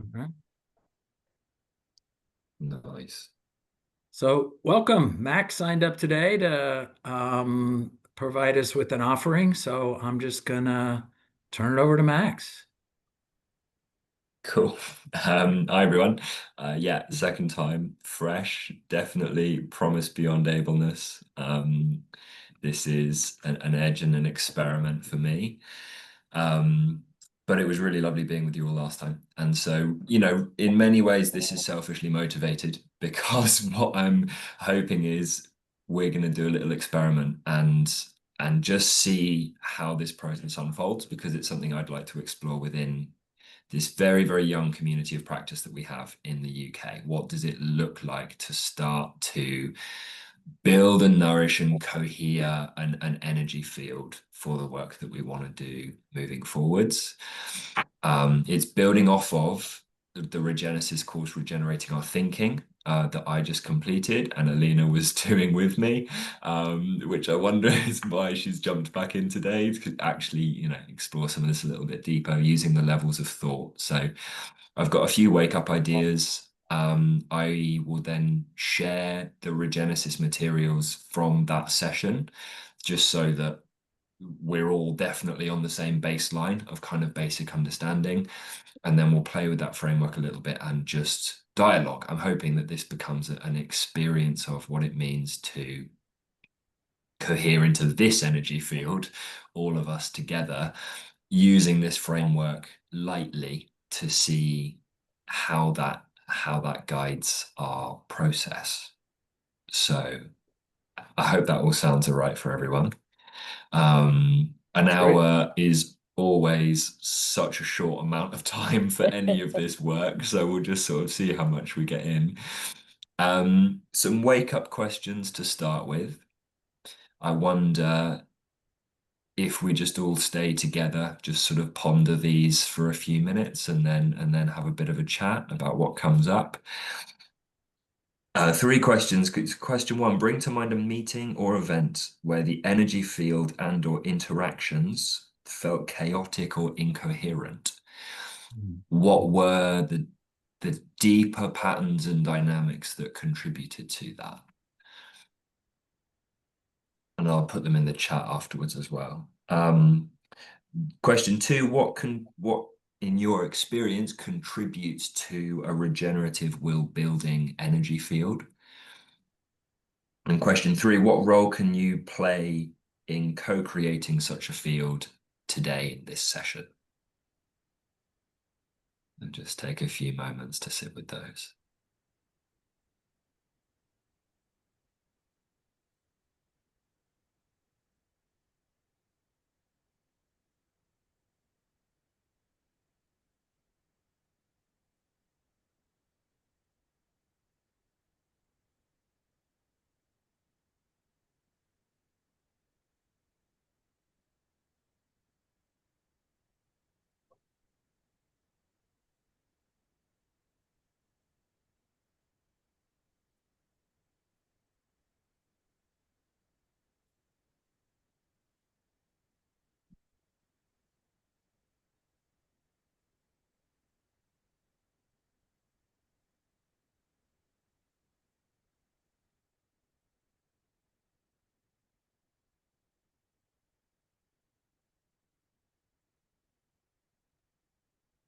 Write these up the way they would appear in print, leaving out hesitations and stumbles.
Mhm. Nice. So, welcome. Max signed up today to provide us with an offering. So, I'm just gonna turn it over to Max. Cool. Hi everyone. Yeah, second time, fresh, definitely promise beyond ableness. This is an edge and an experiment for me. Um, but it was really lovely being with you all last time. And so, in many ways, this is selfishly motivated because what I'm hoping is we're going to do a little experiment and just see how this process unfolds because it's something I'd like to explore within this very, very young community of practice that we have in the UK. What does it look like to start to build and nourish and cohere an energy field for the work that we want to do moving forwards? It's building off of the Regenesis course, Regenerating Our Thinking, that I just completed and Alina was doing with me, which I wonder is why she's jumped back in today to actually, explore some of this a little bit deeper using the levels of thought. So I've got a few wake up ideas. I will then share the Regenesis materials from that session, just so that we're all definitely on the same baseline of kind of basic understanding. And then we'll play with that framework a little bit and just dialogue. I'm hoping that this becomes an experience of what it means to cohere into this energy field, all of us together, using this framework lightly to see how that guides our process. So I hope that all sounds all right for everyone. An That's great. hour is always such a short amount of time for any of this work, so we'll just sort of see how much we get in. Some wake up questions to start with. I wonder if we just all stay together, just sort of ponder these for a few minutes and then have a bit of a chat about what comes up. Three questions. Question one, bring to mind a meeting or event where the energy field and or interactions felt chaotic or incoherent. What were the deeper patterns and dynamics that contributed to that? And I'll put them in the chat afterwards as well. Question two, what in your experience contributes to a regenerative will building energy field? And question three, what role can you play in co-creating such a field today in this session? And just take a few moments to sit with those.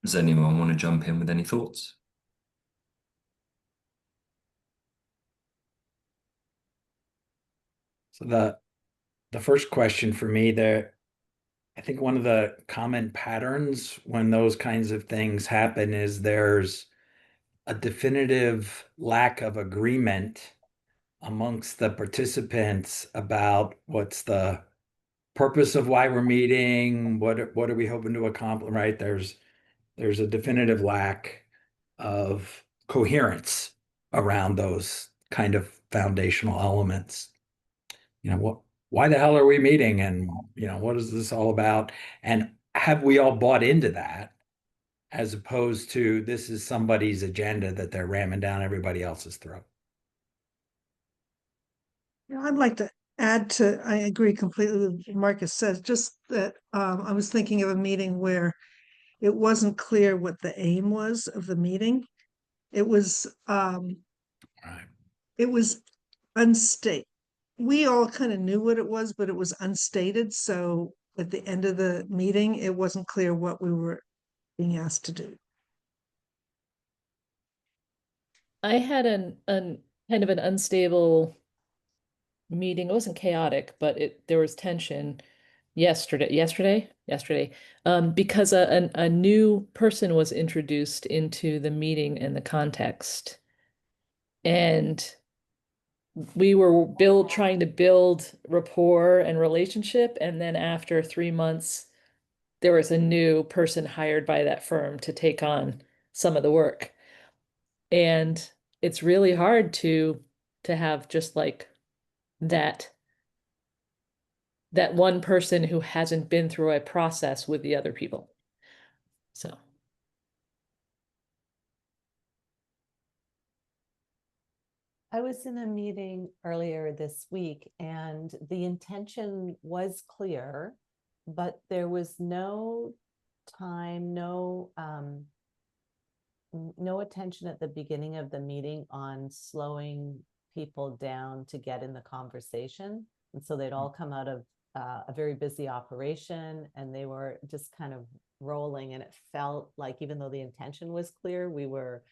Does anyone want to jump in with any thoughts? So the first question for me there, I think one of the common patterns when those kinds of things happen is there's a definitive lack of agreement amongst the participants about what's the purpose of why we're meeting, what are we hoping to accomplish, right? There's a definitive lack of coherence around those kind of foundational elements. What why the hell are we meeting and what is this all about? And have we all bought into that as opposed to this is somebody's agenda that they're ramming down everybody else's throat? I'd like to add to, I agree completely with what Marcus says, just that I was thinking of a meeting where it wasn't clear what the aim was of the meeting. It was Right. it was unstated. We all kind of knew what it was, but it was unstated. So at the end of the meeting, it wasn't clear what we were being asked to do. I had an kind of an unstable meeting. It wasn't chaotic, but there was tension yesterday, because a new person was introduced into the meeting and the context. And we were trying to build rapport and relationship, and then after 3 months, there was a new person hired by that firm to take on some of the work. And it's really hard to have just like that that one person who hasn't been through a process with the other people. So I was in a meeting earlier this week and the intention was clear, but there was no time, no attention at the beginning of the meeting on slowing people down to get in the conversation. And so they'd all come out of a very busy operation and they were just kind of rolling, and it felt like even though the intention was clear, we were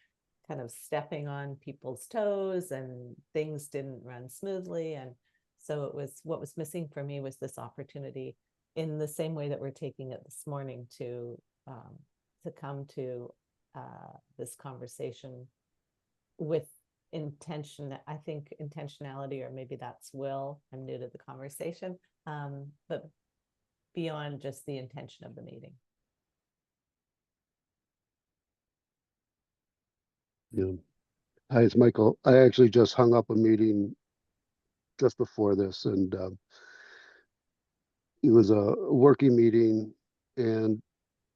kind of stepping on people's toes and things didn't run smoothly. And so it was, what was missing for me was this opportunity, in the same way that we're taking it this morning, to come to this conversation with intention. I think intentionality, or maybe that's will. I'm new to the conversation, but beyond just the intention of the meeting. Yeah. Hi, it's Michael. I actually just hung up a meeting just before this, and it was a working meeting, and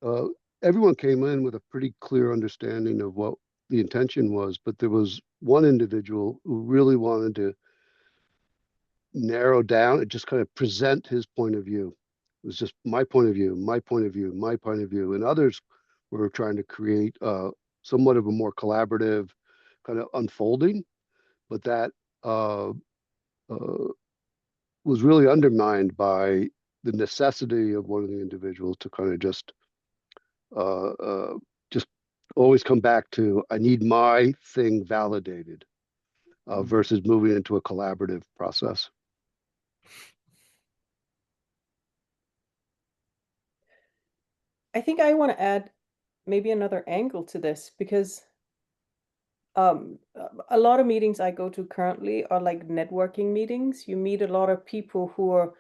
uh, everyone came in with a pretty clear understanding of what the intention was, but there was one individual who really wanted to narrow down and just kind of present his point of view. It was just my point of view, my point of view, my point of view, and others were trying to create somewhat of a more collaborative kind of unfolding, but that uh, uh, was really undermined by the necessity of one of the individuals to kind of uh, uh, just always come back to, I need my thing validated, versus moving into a collaborative process. I think I want to add maybe another angle to this, because a lot of meetings I go to currently are like networking meetings. You meet a lot of people who are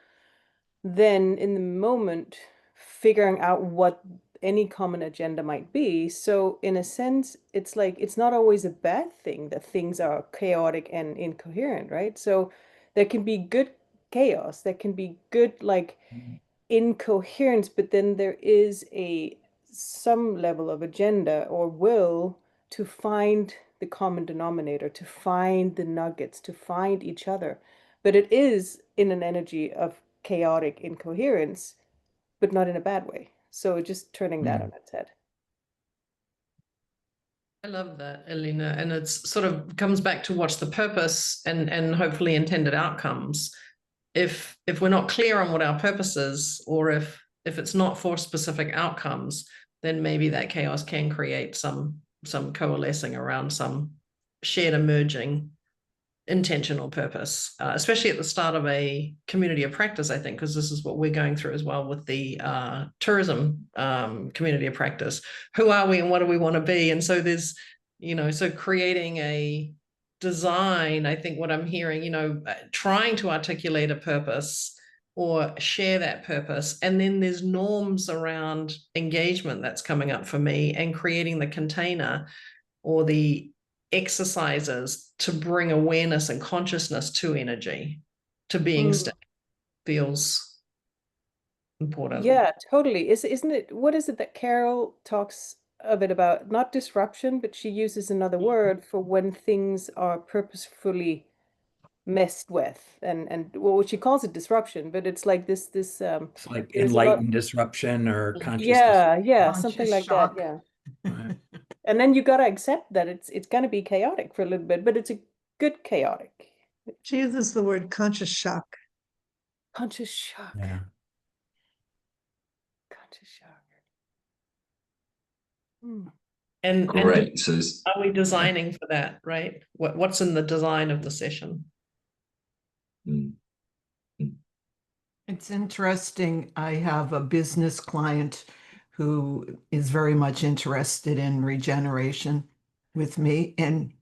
then in the moment figuring out what any common agenda might be. So in a sense, it's like it's not always a bad thing that things are chaotic and incoherent, right? So there can be good chaos, there can be good like incoherence, but then there is a some level of agenda or will to find the common denominator, to find the nuggets, to find each other. But it is in an energy of chaotic incoherence, but not in a bad way. So just turning that on its head. I love that, Elena. And it's sort of comes back to what's the purpose and hopefully intended outcomes. If we're not clear on what our purpose is, or if it's not for specific outcomes, then maybe that chaos can create some coalescing around some shared emerging intentional purpose, especially at the start of a community of practice, I think, because this is what we're going through as well with the tourism community of practice. Who are we and what do we want to be? And so there's, so creating a design, I think what I'm hearing, trying to articulate a purpose or share that purpose. And then there's norms around engagement that's coming up for me, and creating the container or the exercises to bring awareness and consciousness to energy, to being state, feels important. Yeah, totally. Isn't it, what is it that Carol talks a bit about? Not disruption, but she uses another word for when things are purposefully messed with, and well, she calls it disruption, but it's like this It's like there's a lot. enlightened disruption or consciousness. Yeah, something Conscious like that. shock. Yeah. Right. And then you gotta accept that it's gonna be chaotic for a little bit, but it's a good chaotic. She uses the word conscious shock. Conscious shock. Yeah. Conscious shock. Hmm. And Great. So are we designing for that, right? What's in the design of the session? mm, It's interesting. I have a business client who is very much interested in regeneration with me, and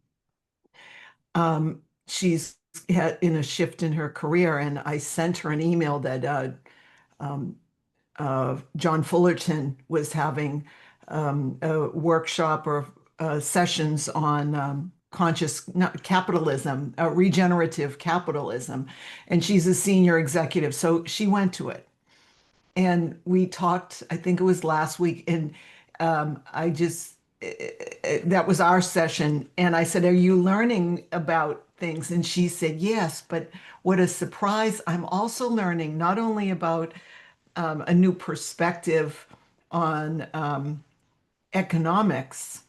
she's had in a shift in her career, and I sent her an email that um, John Fullerton was having a workshop or sessions on not capitalism, regenerative capitalism. And she's a senior executive. So she went to it. And we talked, I think it was last week. And I just, that was our session. And I said, "Are you learning about things?" And she said, "Yes. But what a surprise. I'm also learning not only about a new perspective on economics."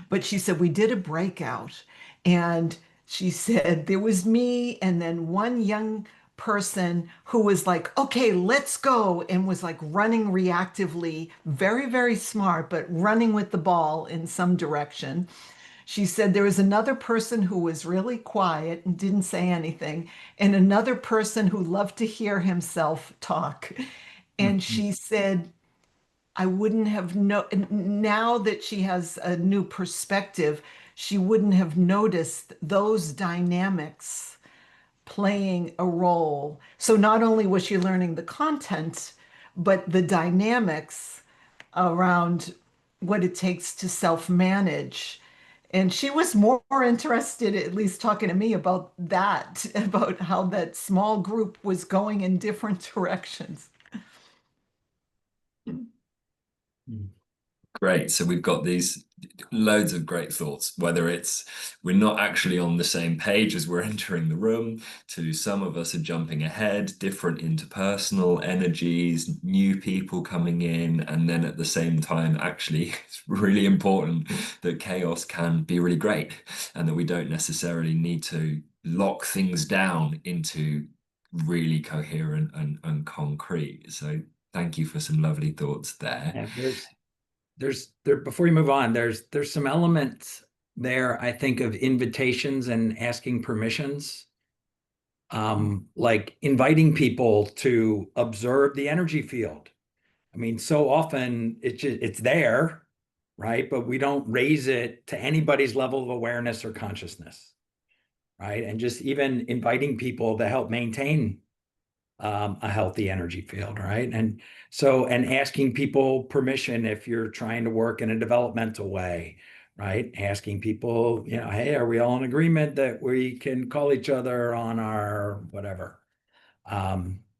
But she said, "We did a breakout, and she said, there was me and then one young person who was like, okay, let's go, and was like running reactively, very, very smart, but running with the ball in some direction." She said there was another person who was really quiet and didn't say anything, and another person who loved to hear himself talk. And Mhm. she said, I wouldn't have now that she has a new perspective, she wouldn't have noticed those dynamics playing a role. So not only was she learning the content, but the dynamics around what it takes to self-manage. And she was more interested, at least talking to me about that, about how that small group was going in different directions. Mm. Great. So we've got these loads of great thoughts, whether it's we're not actually on the same page as we're entering the room, to some of us are jumping ahead, different interpersonal energies, new people coming in, and then at the same time, actually, it's really important that chaos can be really great and that we don't necessarily need to lock things down into really coherent and concrete. So thank you for some lovely thoughts there. Yeah, there before you move on, there's some elements there, I think, of invitations and asking permissions. Like inviting people to observe the energy field. I mean, so often it's there, right? But we don't raise it to anybody's level of awareness or consciousness, right? And just even inviting people to help maintain a healthy energy field, right? And asking people permission if you're trying to work in a developmental way, right? Asking people, hey, are we all in agreement that we can call each other on our whatever?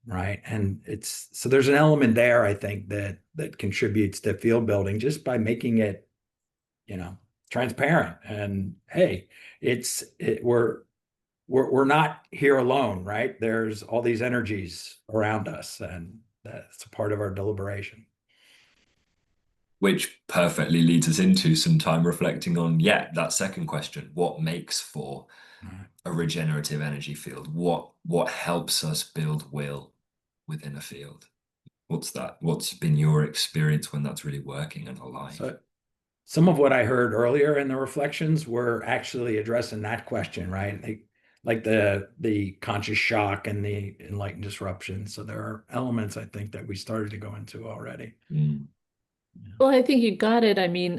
Right. And it's so there's an element there, I think, that contributes to field building just by making it, transparent. And hey, we're not here alone, right? There's all these energies around us, and that's a part of our deliberation. Which perfectly leads us into some time reflecting on, that second question. What makes for a regenerative energy field? What helps us build will within a field? What's that? What's been your experience when that's really working and alive? So some of what I heard earlier in the reflections were actually addressing that question, right? Like the conscious shock and the enlightened disruption. So there are elements, I think, that we started to go into already. Mm. Well, I think you got it. I mean,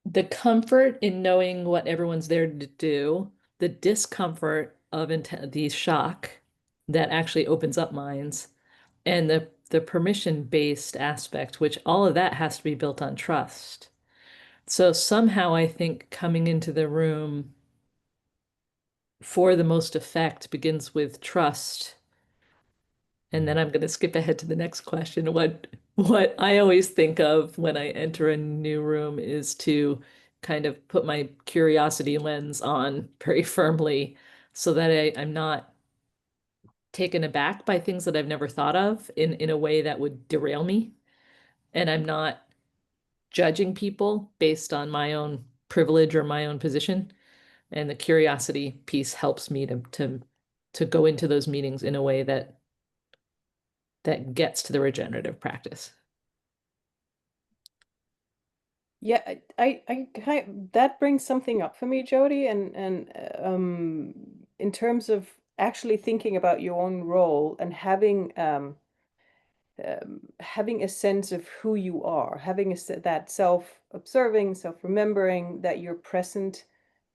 the comfort in knowing what everyone's there to do, the discomfort of the shock that actually opens up minds, and the permission-based aspect, which all of that has to be built on trust. So somehow I think coming into the room for the most effect begins with trust. And then I'm going to skip ahead to the next question. What I always think of when I enter a new room is to kind of put my curiosity lens on very firmly so that I'm not taken aback by things that I've never thought of in a way that would derail me. And I'm not judging people based on my own privilege or my own position. And the curiosity piece helps me to go into those meetings in a way that gets to the regenerative practice. Yeah, I kind that brings something up for me, Jody, and in terms of actually thinking about your own role and having a sense of who you are, having that self-observing, self-remembering that you're present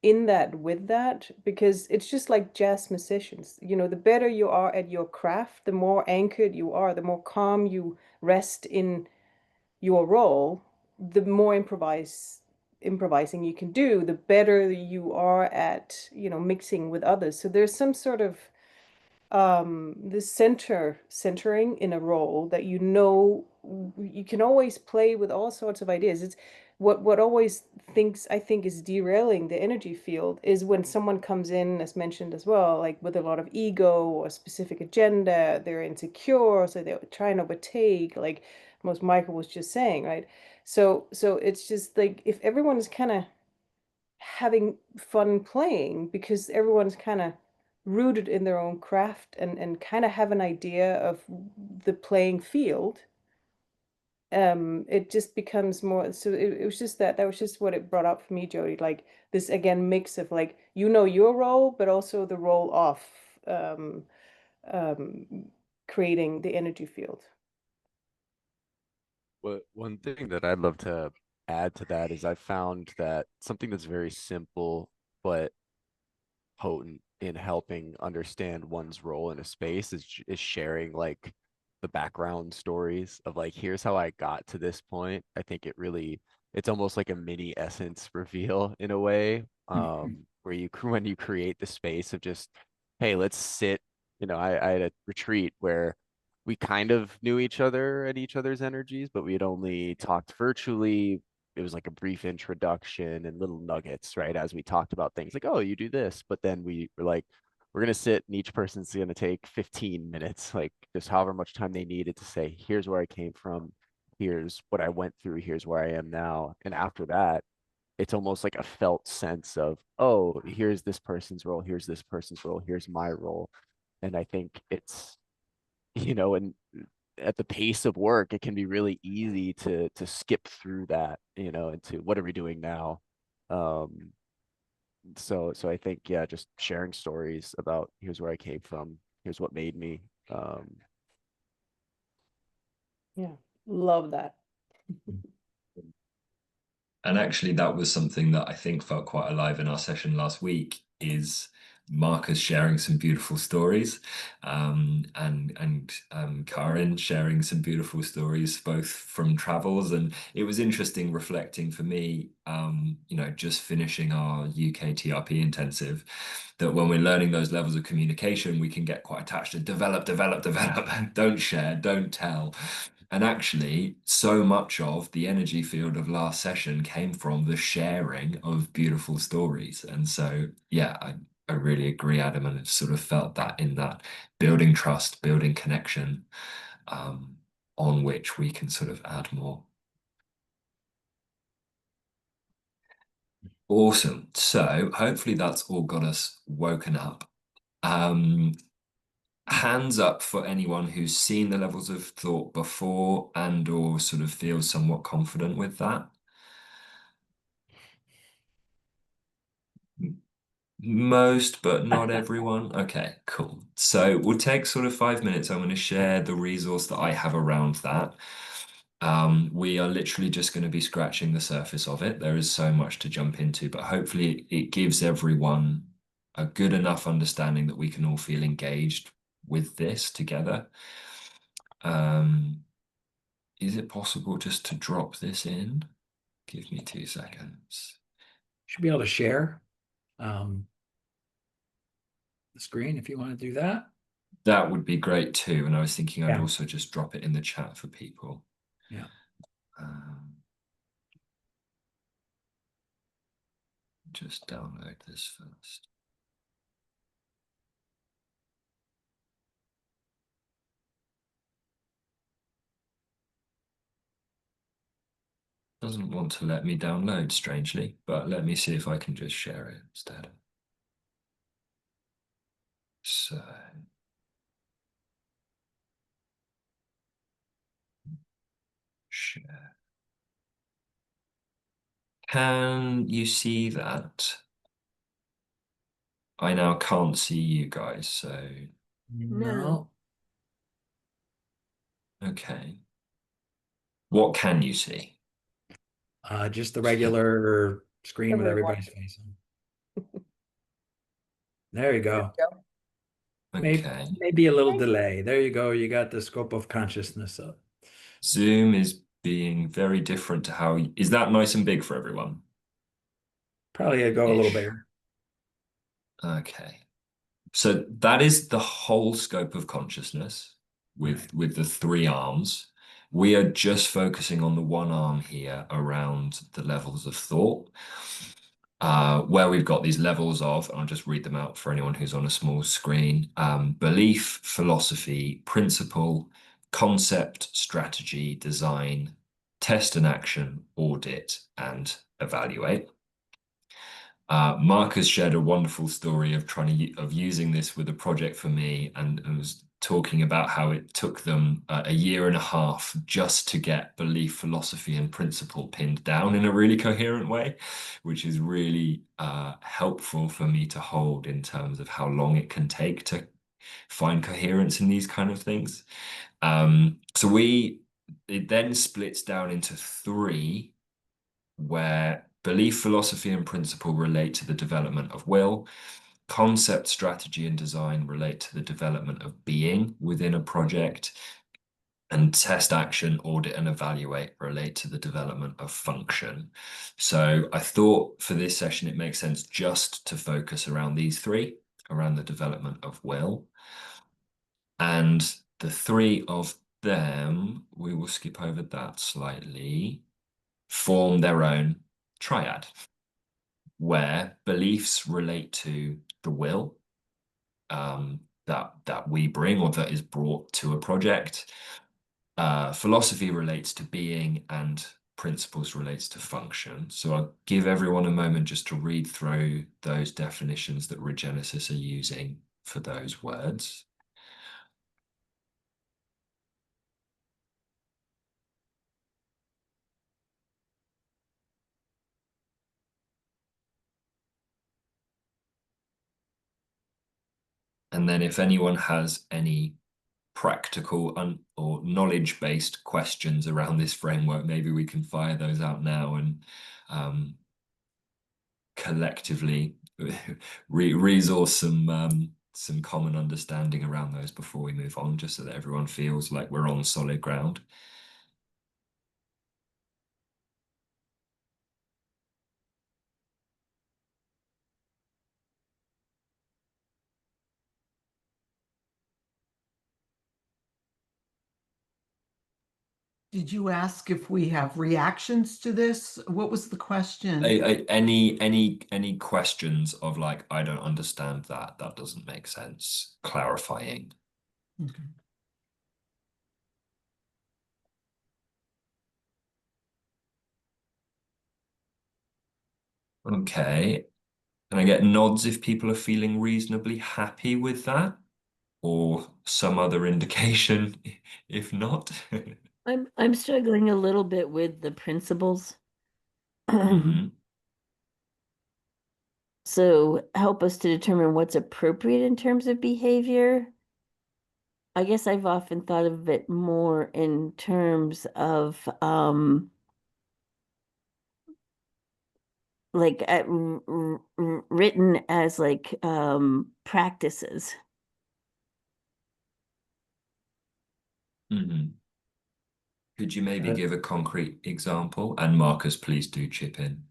in that with that, because it's just like jazz musicians. You know, the better you are at your craft, the more anchored you are, the more calm you rest in your role, the more improvising you can do, the better you are at, you know, mixing with others. So there's some sort of this centering in a role that, you know, you can always play with all sorts of ideas. It's what always I think is derailing the energy field is when someone comes in, as mentioned as well, like with a lot of ego or specific agenda. They're insecure, so they're trying to overtake, like most Michael was just saying, right? So it's just like, if everyone is kind of having fun playing because everyone's kind of rooted in their own craft and kind of have an idea of the playing field, it just becomes more. So it was just that was just what it brought up for me, Jody, like this again mix of, like, you know, your role but also the role of um creating the energy field. One thing that I'd love to add to that is I found that something that's very simple but potent in helping understand one's role in a space is sharing like the background stories of like, here's how I got to this point. I think it's almost like a mini essence reveal in a way, where when you create the space of just, hey, let's sit. I had a retreat where we kind of knew each other and each other's energies, but we had only talked virtually. It was like a brief introduction and little nuggets, right? As we talked about things like, oh, you do this. But then we were like, we're going to sit and each person's going to take 15 minutes, like just however much time they needed to say, here's where I came from. Here's what I went through. Here's where I am now. And after that, it's almost like a felt sense of, oh, here's this person's role. Here's this person's role. Here's my role. And I think and at the pace of work, it can be really easy to skip through that, into what are we doing now. Um, so I think, yeah, just sharing stories about here's where I came from, here's what made me. Yeah, love that. And actually, that was something that I think felt quite alive in our session last week, is Marcus sharing some beautiful stories, and Karin sharing some beautiful stories, both from travels. And it was interesting reflecting for me, just finishing our UK TRP intensive, that when we're learning those levels of communication, we can get quite attached to develop, don't share, don't tell. And actually, so much of the energy field of last session came from the sharing of beautiful stories. And so, yeah, I really agree, Adam, and it sort of felt that in that building trust, building connection, on which we can sort of add more. Awesome. So hopefully that's all got us woken up. Hands up for anyone who's seen the levels of thought before and or sort of feels somewhat confident with that. Most, but not everyone. Okay, cool. So we'll take sort of 5 minutes. I'm going to share the resource that I have around that. We are literally just going to be scratching the surface of it. There is so much to jump into, but hopefully it gives everyone a good enough understanding that we can all feel engaged with this together. Is it possible just to drop this in? Give me 2 seconds. Should be able to share the screen if you want to do that. That would be great too. And I was thinking I'd Yeah. also just drop it in the chat for people. Yeah. just download this first. Doesn't want to let me download, strangely, but let me see if I can just share it instead. So, share. Can you see that? I now can't see you guys, so No. okay. What can you see? Just the regular screen with Everyone. everybody's face on. There you go. Go. Okay. Maybe a little delay. There you go. You got the scope of consciousness up. Zoom is being very different to how, is that nice and big for everyone? Probably go a little Ish. bigger. Okay. So that is the whole scope of consciousness with the three arms. We are just focusing on the one arm here around the levels of thought, where we've got these levels of, I'll just read them out for anyone who's on a small screen, belief, philosophy, principle, concept, strategy, design, test and action, audit, and evaluate. Mark has shared a wonderful story of using this with a project for me, and was talking about how it took them a year and a half just to get belief, philosophy, and principle pinned down in a really coherent way, which is really helpful for me to hold in terms of how long it can take to find coherence in these kind of things. So it then splits down into three, where belief, philosophy, and principle relate to the development of will. Concept, strategy, and design relate to the development of being within a project. And test, action, audit, and evaluate relate to the development of function. So I thought for this session, it makes sense just to focus around these three, around the development of will. And the three of them, we will skip over that slightly, form their own triad, where beliefs relate to the will that we bring or that is brought to a project. Philosophy relates to being, and principles relates to function. So I'll give everyone a moment just to read through those definitions that Regenesis are using for those words. And then if anyone has any practical or knowledge-based questions around this framework, maybe we can fire those out now and collectively resource some common understanding around those before we move on, just so that everyone feels like we're on solid ground. Did you ask if we have reactions to this? What was the question? Any questions of like, I don't understand that, that doesn't make sense, clarifying. Okay. Okay. Can I get nods if people are feeling reasonably happy with that? Or some other indication if not? I'm struggling a little bit with the principles. Mhm. So help us to determine what's appropriate in terms of behavior. I guess I've often thought of it more in terms of like written as like practices. Mhm. Could you maybe give a concrete example? And Marcus, please do chip in.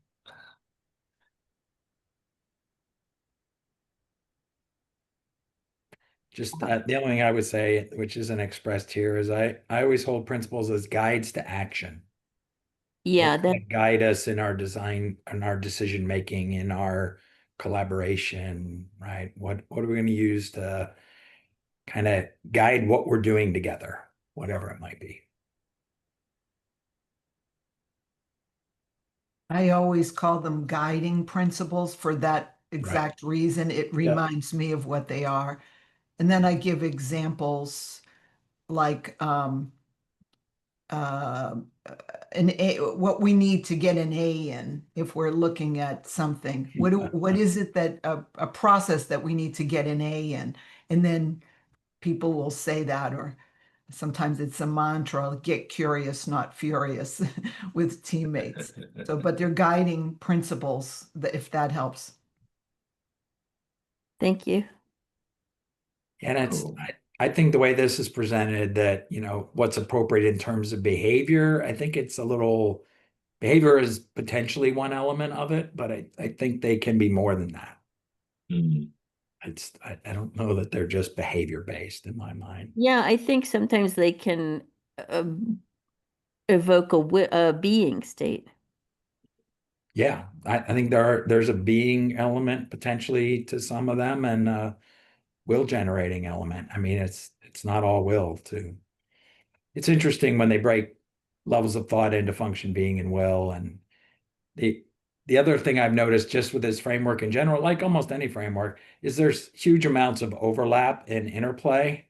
Just the only thing I would say, which isn't expressed here, is I always hold principles as guides to action. Yeah, kind that of guide us in our design and our decision making, in our collaboration, right? What are we going to use to kind of guide what we're doing together, whatever it might be. I always call them guiding principles for that exact reason. It reminds me of what they are. And then I give examples like uh, an A, what we need to get an A in if we're looking at something. What is it that a process that we need to get an A in? And then people will say that, or sometimes it's a mantra, get curious, not furious with teammates. So, but they're guiding principles that if that helps. thank you. And it's, Cool. I think the way this is presented, that, what's appropriate in terms of behavior, I think it's a little, behavior is potentially one element of it, but I think they can be more than that. Mm. I don't know that they're just behavior based in my mind. Yeah, I think sometimes they can uh, evoke a being state. Yeah, I think there's a being element potentially to some of them, and will generating element. I mean, it's not all will too. It's interesting when they break levels of thought into function, being, and will. And the other thing I've noticed just with this framework in general, like almost any framework, is there's huge amounts of overlap and interplay.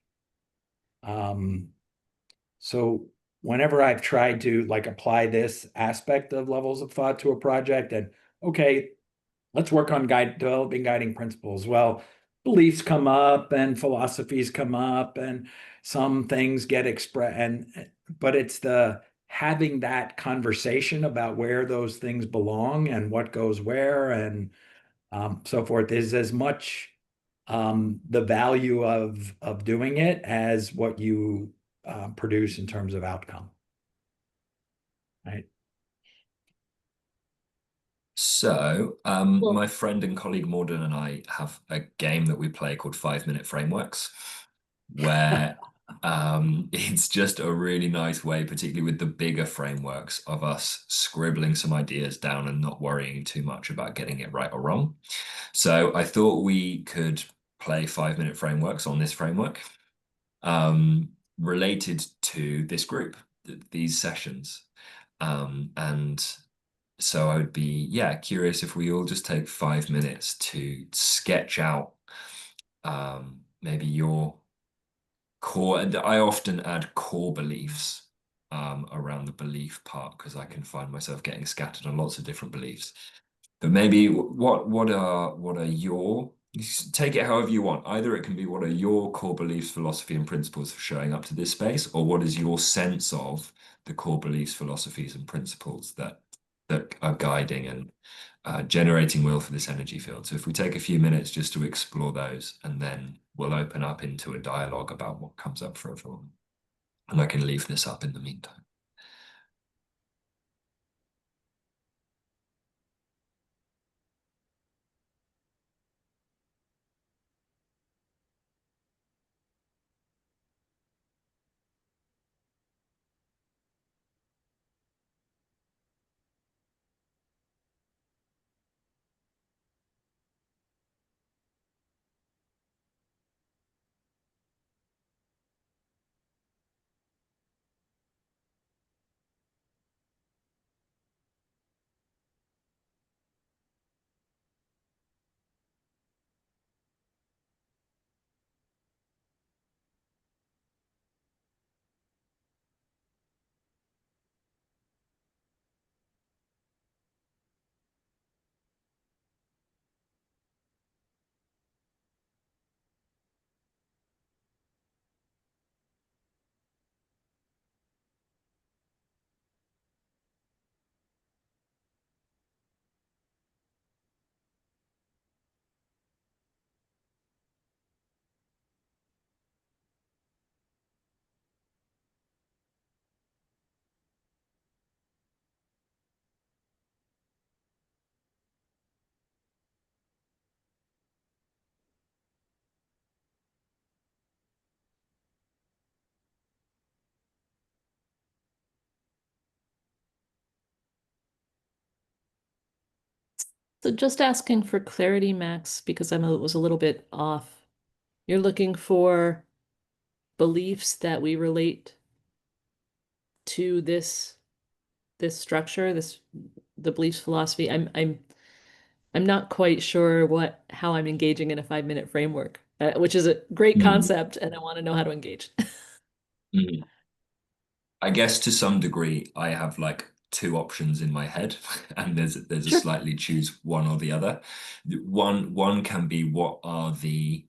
So whenever I've tried to like apply this aspect of levels of thought to a project, and okay, let's work on developing guiding principles. Well, beliefs come up and philosophies come up and some things get expressed, but it's the having that conversation about where those things belong and what goes where, and so forth, is as much the value of doing it as what you produce in terms of outcome. Right. So, Well, my friend and colleague Morden and I have a game that we play called 5 Minute Frameworks, where it's just a really nice way, particularly with the bigger frameworks, of us scribbling some ideas down and not worrying too much about getting it right or wrong. So I thought we could play 5 Minute Frameworks on this framework, related to this group, these sessions. And so I would be, yeah, curious if we all just take 5 minutes to sketch out maybe your core. And I often add core beliefs around the belief part because I can find myself getting scattered on lots of different beliefs. But maybe what are your, take it however you want. Either it can be what are your core beliefs, philosophy, and principles for showing up to this space, or what is your sense of the core beliefs, philosophies, and principles that are guiding and generating will for this energy field. So if we take a few minutes just to explore those, and then we'll open up into a dialogue about what comes up for everyone. And I can leave this up in the meantime. So just asking for clarity, Max, because was a little bit off. You're looking for beliefs that we relate to this structure, the beliefs philosophy. I'm not quite sure how I'm engaging in a 5-minute framework, which is a great concept, and I want to know how to engage. Mm. I guess to some degree, I have like two options in my head, and there's a Sure. slightly choose one or the other. One can be, what are the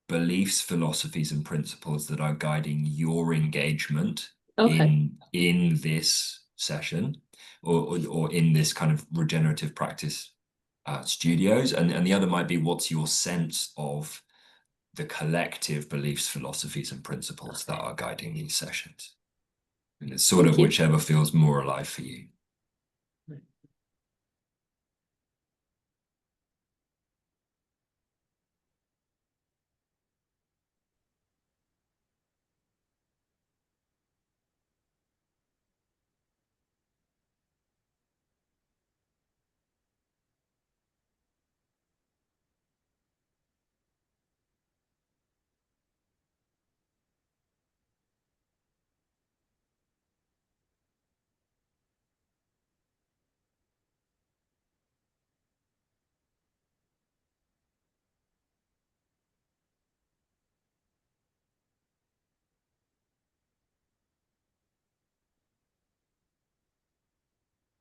beliefs, philosophies, and principles that are guiding your engagement Okay. in this session, or in this kind of regenerative practice studios, and the other might be, what's your sense of the collective beliefs, philosophies, and principles that are guiding these sessions. And it's sort Thank of you. whichever feels more alive for you.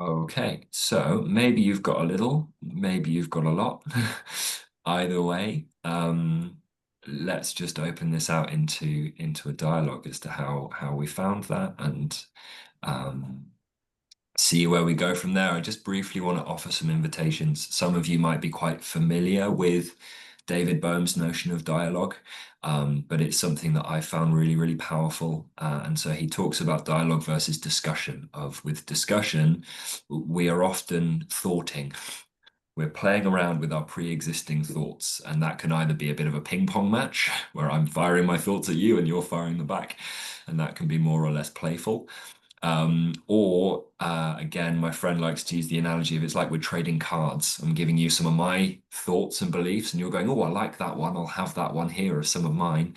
Okay, so maybe you've got a little, maybe you've got a lot. Either way, let's just open this out into a dialogue as to how we found that, and see where we go from there. I just briefly want to offer some invitations. Some of you might be quite familiar with David Bohm's notion of dialogue, but it's something that I found really, really powerful. And so he talks about dialogue versus discussion. With discussion, we are often thoughting. We're playing around with our pre-existing thoughts, and that can either be a bit of a ping pong match where I'm firing my thoughts at you and you're firing them back, and that can be more or less playful. Or again, my friend likes to use the analogy of, it's like we're trading cards. I'm giving you some of my thoughts and beliefs, and you're going, oh, I like that one. I'll have that one here as some of mine.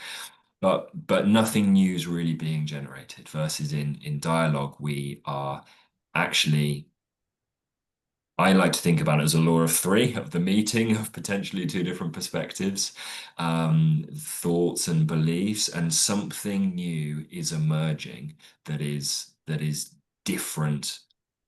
But nothing new is really being generated. Versus in dialogue, we are actually, I like to think about it as a law of three, of the meeting of potentially two different perspectives, thoughts and beliefs, and something new is emerging that is different,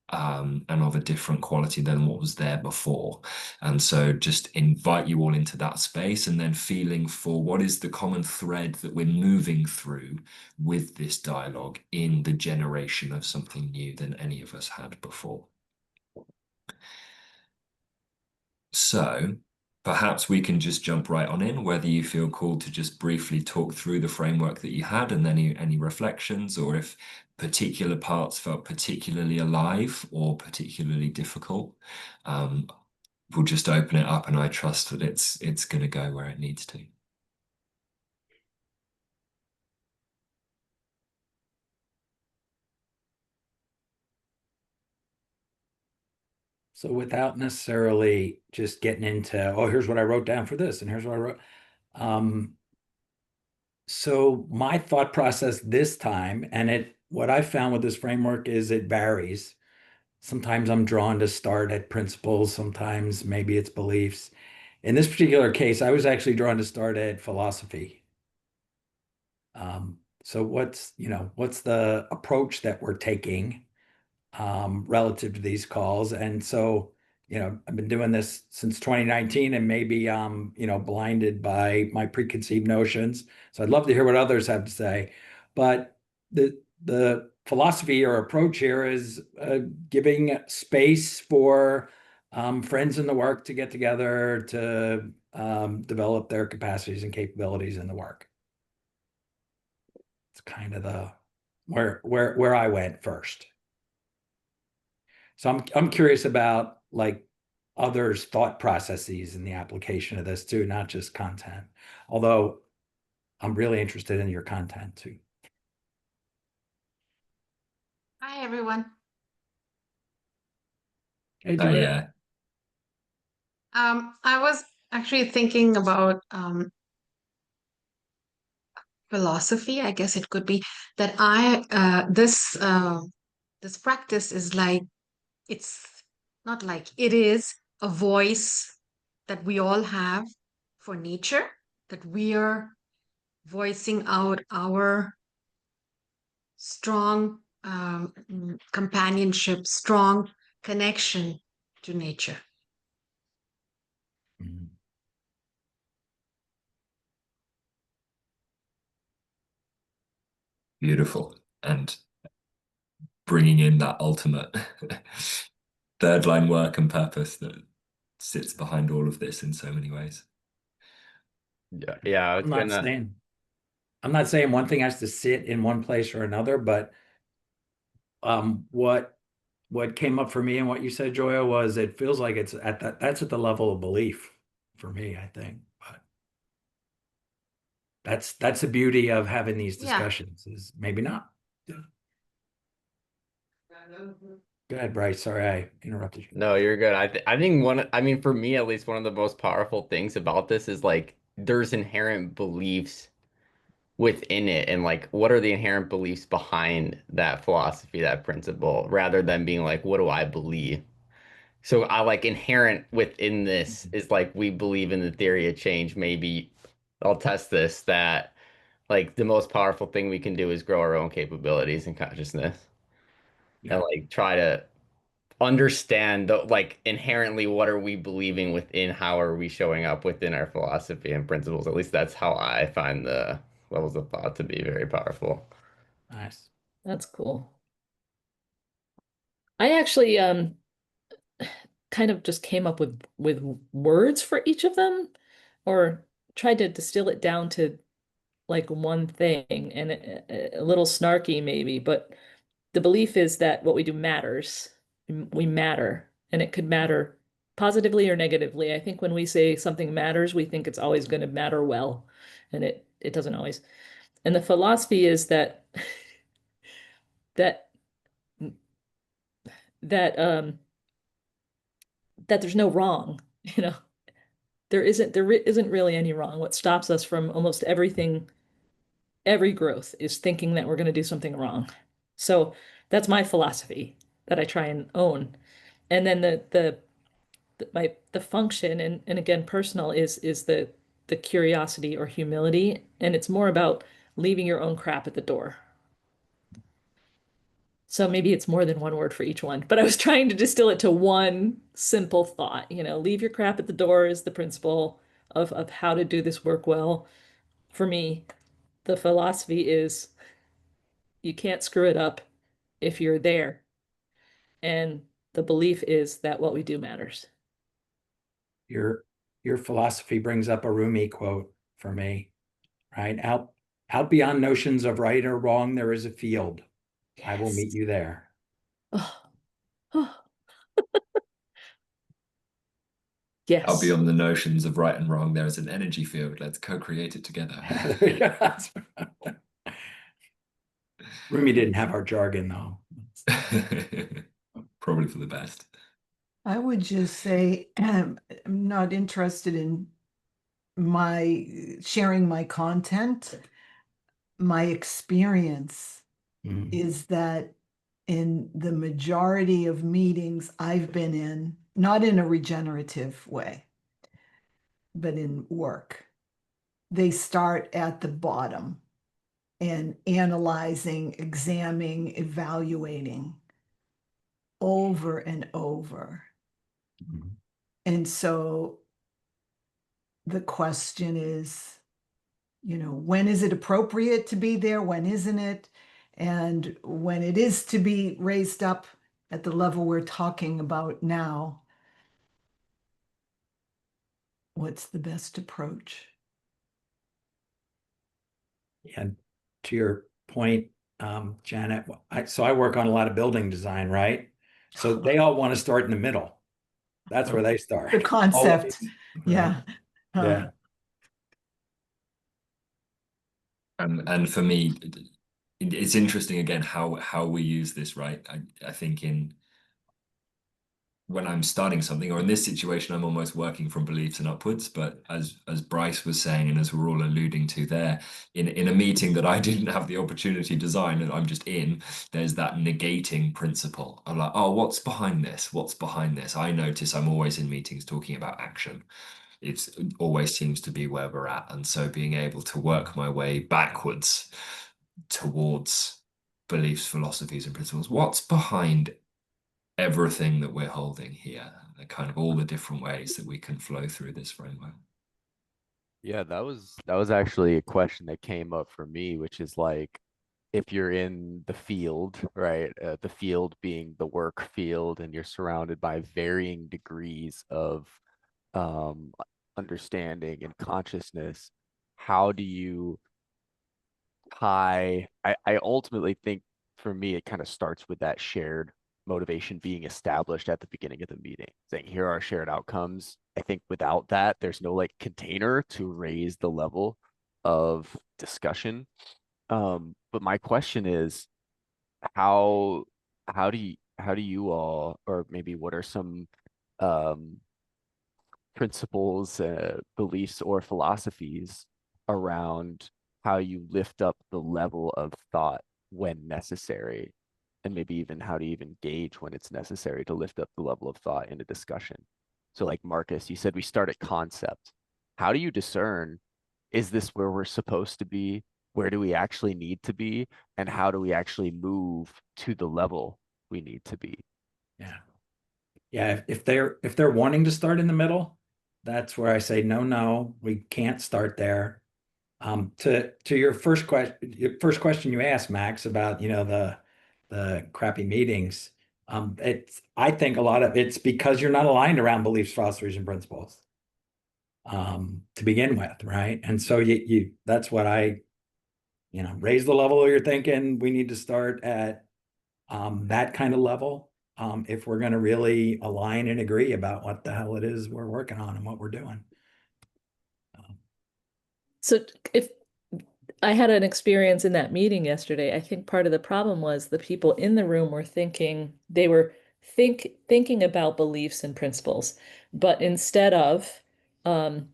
and of a different quality than what was there before. And so just invite you all into that space, and then feeling for what is the common thread that we're moving through with this dialogue in the generation of something new than any of us had before. So perhaps we can just jump right on in, whether you feel called to just briefly talk through the framework that you had and any reflections, or if particular parts felt particularly alive or particularly difficult. We'll just open it up, and I trust that it's going to go where it needs to. So without necessarily just getting into, oh, here's what I wrote down for this, and here's what I wrote. So my thought process this time, and what I found with this framework is it varies. Sometimes I'm drawn to start at principles, sometimes maybe it's beliefs. In this particular case, I was actually drawn to start at philosophy. So what's the approach that we're taking relative to these calls? And so, I've been doing this since 2019, and maybe blinded by my preconceived notions. So I'd love to hear what others have to say. But the philosophy or approach here is giving space for friends in the work to get together to develop their capacities and capabilities in the work. It's kind of the where I went first. So I'm curious about like others' thought processes in the application of this too, not just content. Although I'm really interested in your content too. Hi, everyone. Hey, Oh Joanne. yeah. I was actually thinking about philosophy, I guess it could be that this practice is like it's not like it is a voice that we all have for nature, that we are voicing out our strong companionship, strong connection to nature. Mhm. Beautiful. And bringing in that ultimate third line work and purpose that sits behind all of this in so many ways. Yeah, I'm not saying one thing has to sit in one place or another, but what came up for me and what you said, Joya, was it feels like it's at that's at the level of belief for me, I think. But that's the beauty of having these Yeah. discussions is maybe not. Go ahead, Bryce. Sorry, I interrupted you. No, you're good. I think I mean, for me at least, one of the most powerful things about this is like there's inherent beliefs within it, and like what are the inherent beliefs behind that philosophy, that principle, rather than being like, what do I believe? So I like inherent within this is like we believe in the theory of change. Maybe I'll test this that like the most powerful thing we can do is grow our own capabilities and consciousness and Yeah. like try to understand the like inherently what are we believing within, how are we showing up within our philosophy and principles. At least that's how I find the levels of thought to be very powerful. Nice. That's cool. I actually kind of just came up with words for each of them, or tried to distill it down to like one thing, and a little snarky maybe, but the belief is that what we do matters. We matter, and it could matter positively or negatively. I think when we say something matters, we think it's always going to matter well, and it doesn't always. And the philosophy is that that that that there's no wrong, you know. There isn't really any wrong. What stops us from almost everything, every growth, is thinking that we're going to do something wrong. So that's my philosophy that I try and own. And then the function, and again personal, is the curiosity or humility, and it's more about leaving your own crap at the door. So maybe it's more than one word for each one, but I was trying to distill it to one simple thought. Leave your crap at the door is the principle of how to do this work well. For me, the philosophy is you can't screw it up if you're there. And the belief is that what we do matters. Your philosophy brings up a Rumi quote for me, right? Out beyond notions of right or wrong, there is a field. I will meet Yes. you there. Oh, oh, Out yes. beyond the notions of right and wrong, there is an energy field. Let's co-create it together. Rumi didn't have our jargon though. Probably for the best. I would just say I'm not interested in sharing my content. My experience is that in the majority of meetings I've been in, not in a regenerative way, but in work, they start at the bottom and analyzing, examining, evaluating over and over. And so the question is, when is it appropriate to be there? When isn't it? And when it is to be raised up at the level we're talking about now, what's the best approach? And to your point, Janet, so I work on a lot of building design, right? So they all want to start in the middle. That's where they start. The concept. Always, Yeah. right? Yeah. And for me, it's interesting again how we use this, right? I think in when I'm starting something, or in this situation, I'm almost working from beliefs and upwards. But as Bryce was saying, and as we're all alluding to there, in a meeting that I didn't have the opportunity to design and I'm just in, there's that negating principle. I'm like, oh, what's behind this? What's behind this? I notice I'm always in meetings talking about action. It always seems to be where we're at. And so being able to work my way backwards towards beliefs, philosophies, and principles. What's behind everything that we're holding here, the kind of all the different ways that we can flow through this framework. Yeah, that was actually a question that came up for me, which is like if you're in the field, right? The field being the work field, and you're surrounded by varying degrees of um, understanding and consciousness, how do you I ultimately think for me, it kind of starts with that shared motivation being established at the beginning of the meeting, saying, here are our shared outcomes. I think without that, there's no like container to raise the level of discussion. But my question is, how how do you all, or maybe what are some um principles, beliefs, or philosophies around how you lift up the level of thought when necessary, and maybe even how to even gauge when it's necessary to lift up the level of thought in a discussion. So, like Marcus, you said we start at concept. How do you discern, is this where we're supposed to be? Where do we actually need to be? And how do we actually move to the level we need to be? Yeah. Yeah, if they're wanting to start in the middle, that's where I say no, no, we can't start there. To your first question you asked, Max, about the crappy meetings. It's I think a lot of it's because you're not aligned around beliefs, philosophies, and principles to begin with, right? And so you that's what I raise the level of your thinking. We need to start at that kind of level if we're going to really align and agree about what the hell it is we're working on and what we're doing. So if I had an experience in that meeting yesterday, I think part of the problem was the people in the room were thinking they were thinking about beliefs and principles, but instead of um,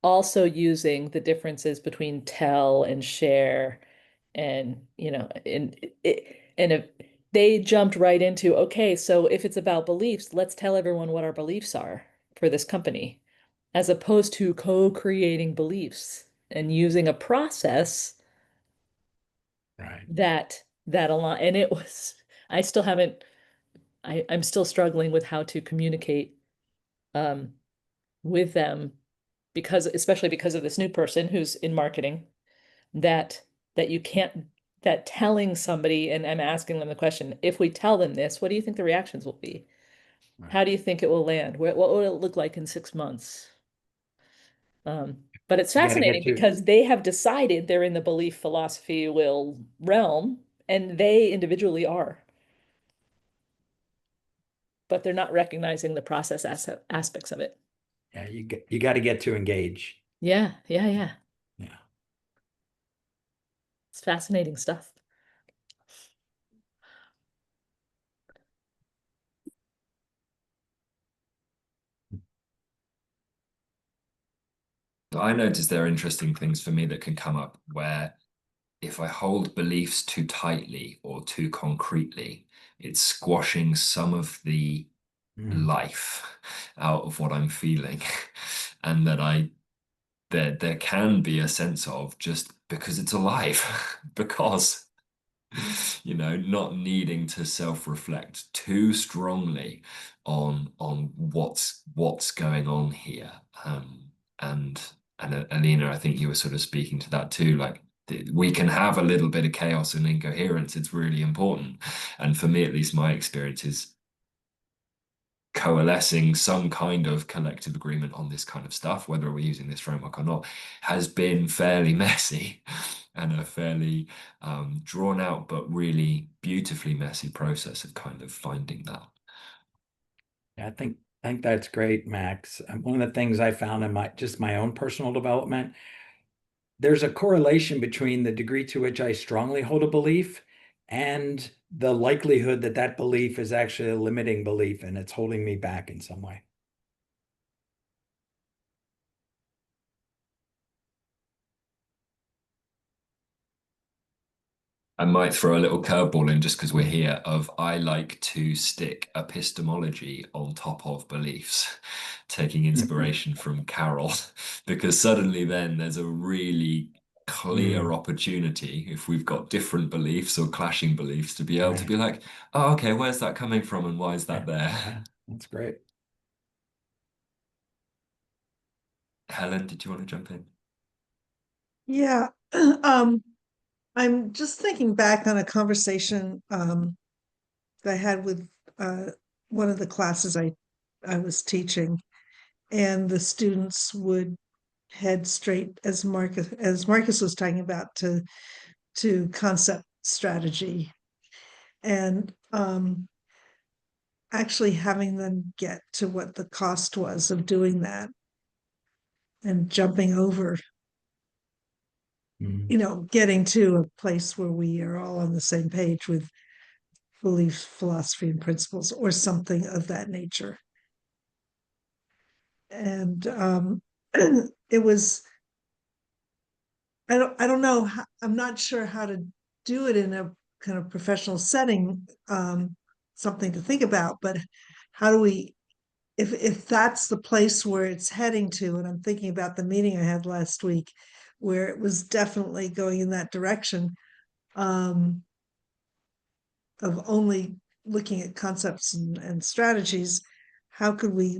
also using the differences between tell and share, and and if they jumped right into, okay, so if it's about beliefs, let's tell everyone what our beliefs are for this company, as opposed to co-creating beliefs and using a process Right. that align. And it was, I still haven't, I'm still struggling with how to communicate um, with them, because especially because of this new person who's in marketing, that that you can't, that telling somebody, and I'm asking them the question, if we tell them this, what do you think the reactions will be? How do you think it will land? What will it look like in 6 months? But it's You got to get fascinating to because they have decided they're in the belief philosophy will realm, and they individually are, but they're not recognizing the process aspects of it. yeah, you got to get to engage. Yeah, yeah, yeah. Yeah. It's fascinating stuff. I notice there are interesting things for me that can come up where if I hold beliefs too tightly or too concretely, it's squashing some of the life out of what I'm feeling. And that there can be a sense of, just because it's alive, because not needing to self-reflect too strongly on what's going on here. And Alina, I think you were sort of speaking to that too, like we can have a little bit of chaos and incoherence. It's really important. And for me, at least, my experience is coalescing some kind of collective agreement on this kind of stuff, whether we're using this framework or not, has been fairly messy and a fairly drawn out but really beautifully messy process of kind of finding that. Yeah, I think that's great, Max. And one of the things I found in my own personal development, there's a correlation between the degree to which I strongly hold a belief and the likelihood that that belief is actually a limiting belief and it's holding me back in some way. I might throw a little curveball in just because we're here of I like to stick epistemology on top of beliefs, taking inspiration from Carol, because suddenly then there's a really clear opportunity if we've got different beliefs or clashing beliefs to be able to be like, oh, okay, where's that coming from and why is that there? That's great. Helen, did you want to jump in? Yeah. I'm just thinking back on a conversation that I had with one of the classes I was teaching, and the students would head straight, as Marcus was talking about, to concept strategy, and actually having them get to what the cost was of doing that and jumping over, getting to a place where we are all on the same page with beliefs, philosophy, and principles, or something of that nature. And it was, I don't know how, I'm not sure how to do it in a kind of professional setting, something to think about, but how do we, if that's the place where it's heading to, and I'm thinking about the meeting I had last week where it was definitely going in that direction, of only looking at concepts and strategies, how could we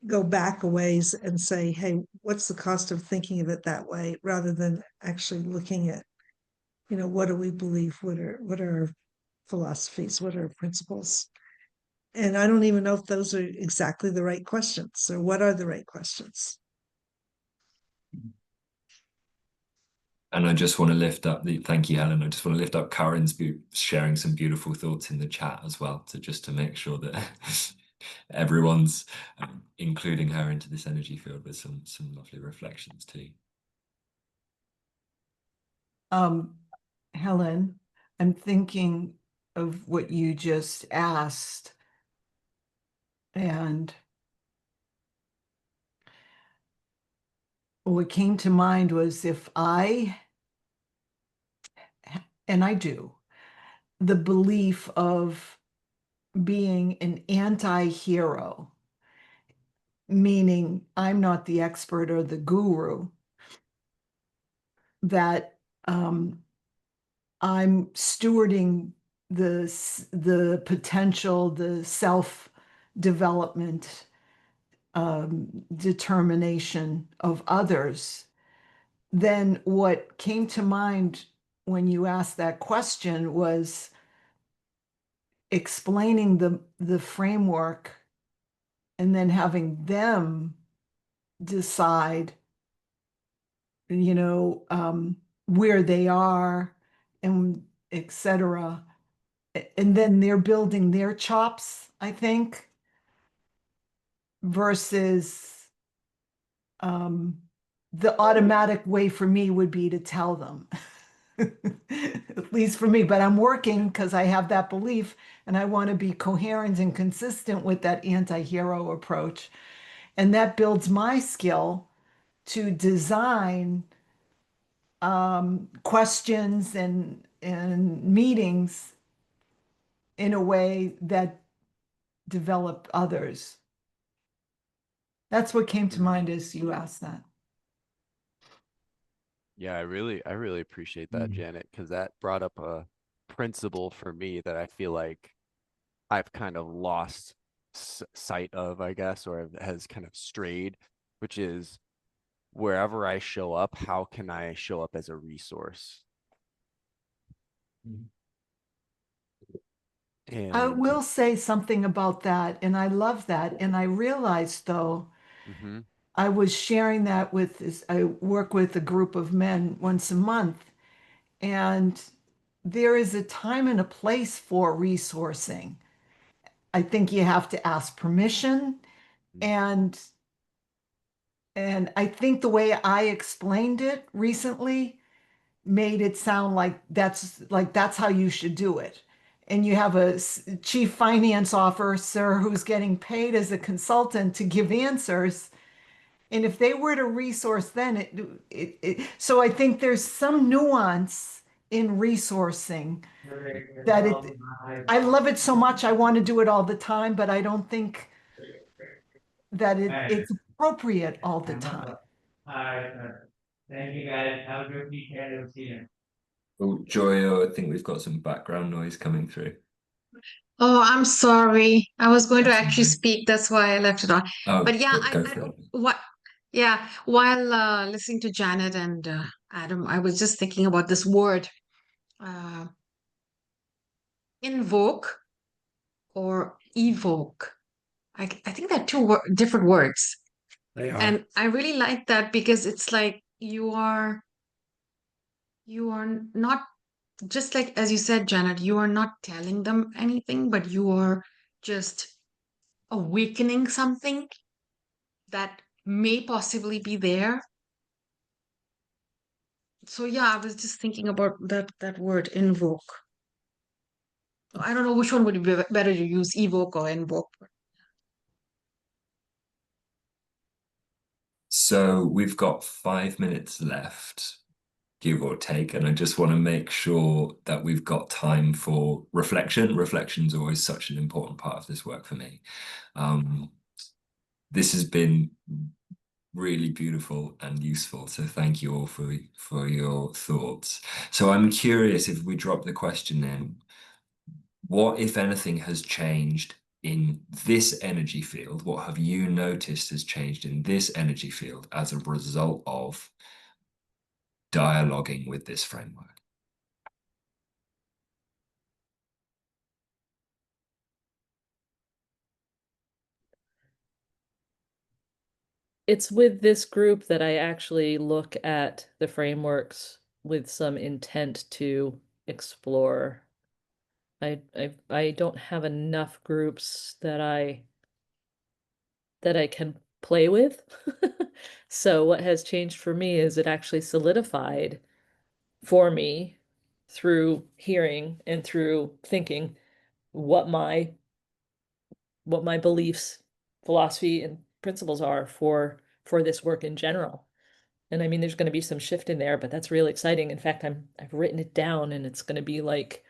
go back a ways and say, hey, what's the cost of thinking of it that way, rather than actually looking at, what do we believe, what are our philosophies, what are our principles? And I don't even know if those are exactly the right questions, or what are the right questions. And I just want to lift up thank you, Helen. I just want to lift up Karen's sharing some beautiful thoughts in the chat as well, to make sure that everyone's including her into this energy field with some lovely reflections too. Helen, I'm thinking of what you just asked, and what came to mind was, if and I do, the belief of being an anti-hero, meaning I'm not the expert or the guru, that I'm stewarding the potential, the self-development, determination of others. Then what came to mind when you asked that question was explaining the framework, and then having them decide, where they are, and etc. And then they're building their chops, I think, versus the automatic way for me would be to tell them. At least for me, but I'm working because I have that belief, and I want to be coherent and consistent with that anti-hero approach. And that builds my skill to design questions and meetings in a way that develop others. That's what came to mind as you asked that. Yeah, I really appreciate that, Janet, because that brought up a principle for me that I feel like I've kind of lost sight of, I guess, or has kind of strayed, which is wherever I show up, how can I show up as a resource? I And will say something about that, and I love that. And I realized, though, I was sharing that I work with a group of men once a month, and there is a time and a place for resourcing. I think you have to ask permission, and I think the way I explained it recently made it sound like that's how you should do it. and you have a chief finance officer who's getting paid as a consultant to give answers. And if they were to resource, then so I think there's some nuance in resourcing that I love it so much. I want to do it all the time, but I don't think that it's appropriate all the time. Thank you guys. Have a good weekend. See you. Oh, Joy, I think we've got some background noise coming through. Oh, I'm sorry. I was going to That's actually okay. speak. That's why I left it on. Oh, But yeah, go for it. what? Yeah, while listening to Janet and Adam, I was just thinking about this word, uh, invoke or evoke. I think they're two different words. They are. And I really like that because it's like you are not, just like as you said, Janet, you are not telling them anything, but you are just awakening something that may possibly be there. So yeah, I was just thinking about that word invoke. I don't know which one would be better to use, evoke or invoke. So we've got 5 minutes left, give or take, and I just want to make sure that we've got time for reflection. Reflection is always such an important part of this work for me. This has been really beautiful and useful, so thank you all for your thoughts. So I'm curious, if we drop the question in, what, if anything, has changed in this energy field? What have you noticed has changed in this energy field as a result of dialoguing with this framework? It's with this group that I actually look at the frameworks with some intent to explore. I don't have enough groups that I can play with. So what has changed for me is it actually solidified for me through hearing and through thinking what my beliefs, philosophy, and principles are for this work in general. And I mean, there's going to be some shift in there, but that's really exciting. In fact, I've written it down, and it's going to be like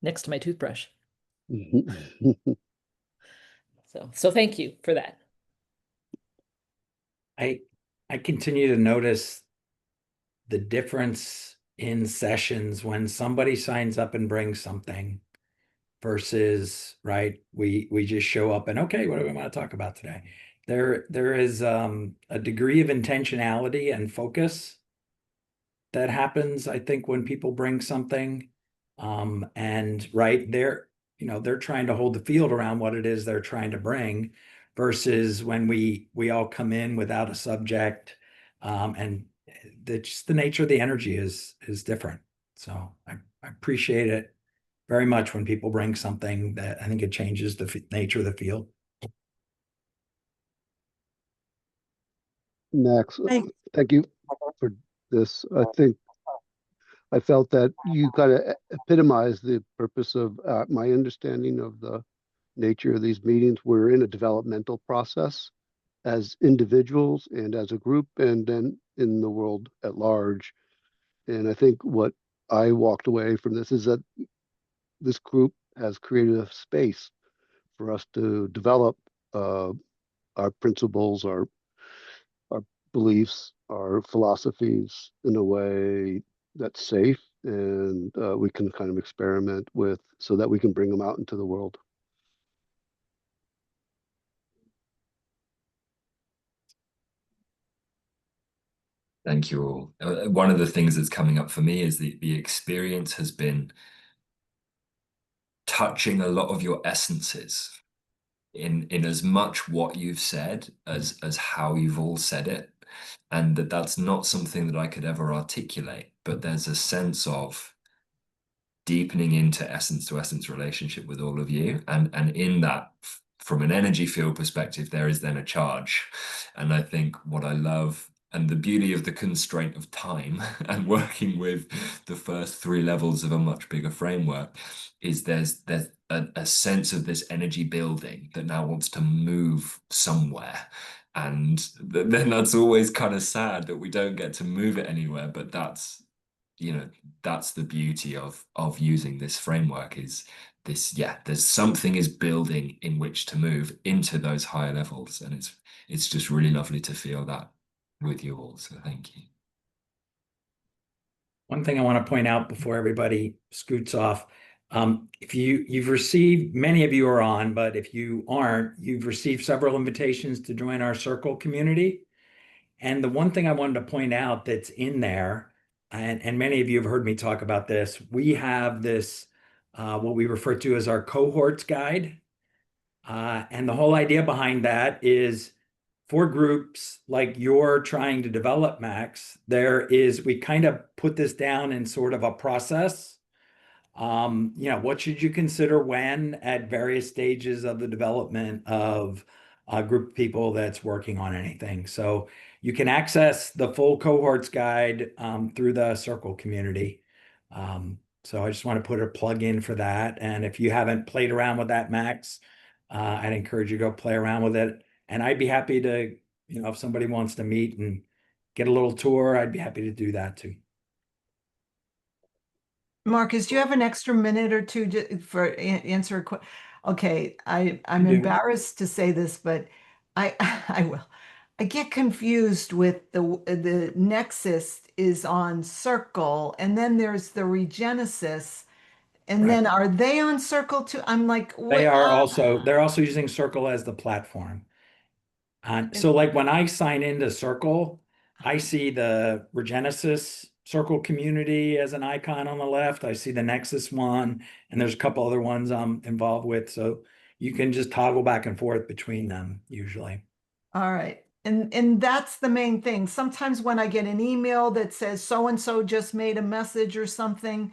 next to my toothbrush. So thank you for that. I continue to notice the difference in sessions when somebody signs up and brings something versus, right, we just show up and, okay, what do we want to talk about today? There is a degree of intentionality and focus that happens, I think, when people bring something. And right, they're trying to hold the field around what it is they're trying to bring, versus when we all come in without a subject, and just the nature of the energy is different. So I appreciate it very much when people bring something that I think it changes the nature of the field. Max, thank you for this. I think I felt that you kind of epitomized the purpose of my understanding of the nature of these meetings. We're in a developmental process as individuals and as a group, and then in the world at large. And I think what I walked away from this is that this group has created a space for us to develop our principles, our beliefs, our philosophies in a way that's safe, and we can kind of experiment with, so that we can bring them out into the world. Thank you all. One of the things that's coming up for me is the experience has been touching a lot of your essences in as much what you've said as how you've all said it, and that's not something that I could ever articulate, but there's a sense of deepening into essence to essence relationship with all of you, and in that, from an energy field perspective, there is then a charge. And I think what I love And the beauty of the constraint of time and working with the first 3 levels of a much bigger framework is there's a sense of this energy building that now wants to move somewhere. And then that's always kind of sad that we don't get to move it anywhere. But that's, that's the beauty of using this framework is this, there's something is building in which to move into those higher levels. And it's just really lovely to feel that with you all. So thank you. One thing I want to point out before everybody scoots off, if you've received, many of you are on, but if you aren't, you've received several invitations to join our circle community. And the one thing I wanted to point out that's in there, and many of you have heard me talk about this, we have this, what we refer to as our cohorts guide. And the whole idea behind that is for groups like you're trying to develop, Max, we kind of put this down in sort of a process. What should you consider when at various stages of the development of a group of people that's working on anything? So you can access the full cohorts guide through the Circle community. So I just want to put a plug in for that. And if you haven't played around with that, Max, I'd encourage you to go play around with it. And I'd be happy to, if somebody wants to meet and get a little tour, I'd be happy to do that too. Marcus, do you have an extra minute or two for answer a question? Okay, I'm You do. embarrassed to say this, but I I will. I get confused with the Nexus is on Circle, and then there's the Regenesis, and then are they on Circle too? I'm like, what? They're also using Circle as the platform. So like when I sign into Circle, I see the Regenesis Circle community as an icon on the left. I see the Nexus one, and there's a couple other ones I'm involved with. So you can just toggle back and forth between them usually. All right. And that's the main thing. Sometimes when I get an email that says so and so just made a message or something,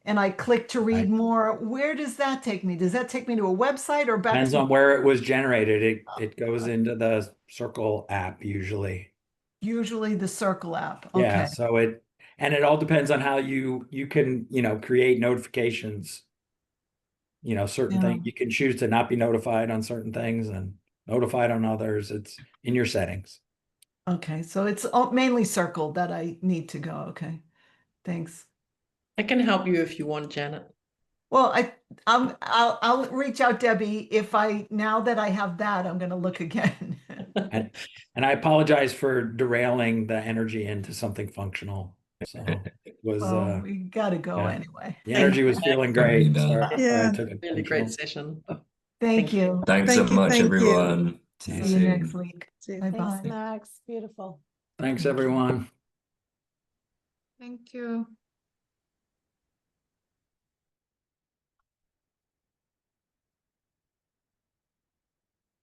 and I click to read more, where does that take me? Does that take me to a website or back Depends to on where it was generated. It goes into the Circle app usually. usually the Circle app? Yeah, Okay. so it all depends on how you can, create notifications. Certain things you can choose to not be notified on certain things and notified on others. It's in your settings. Okay, so it's mainly Circle that I need to go. Okay, thanks. I can help you if you want, Janet. Well, I'll reach out, Debbie, now that I have that, I'm going to look again. And I apologize for derailing the energy into something functional. So it was Well, we got to go yeah. anyway. The energy was feeling great. Sorry, Yeah. I took it Really functional. great session. Thank you. Thanks so much, Thank you. everyone. See See you you soon. next week. See you. Bye Thanks, bye. Max. Beautiful. Thanks, everyone. Thank you.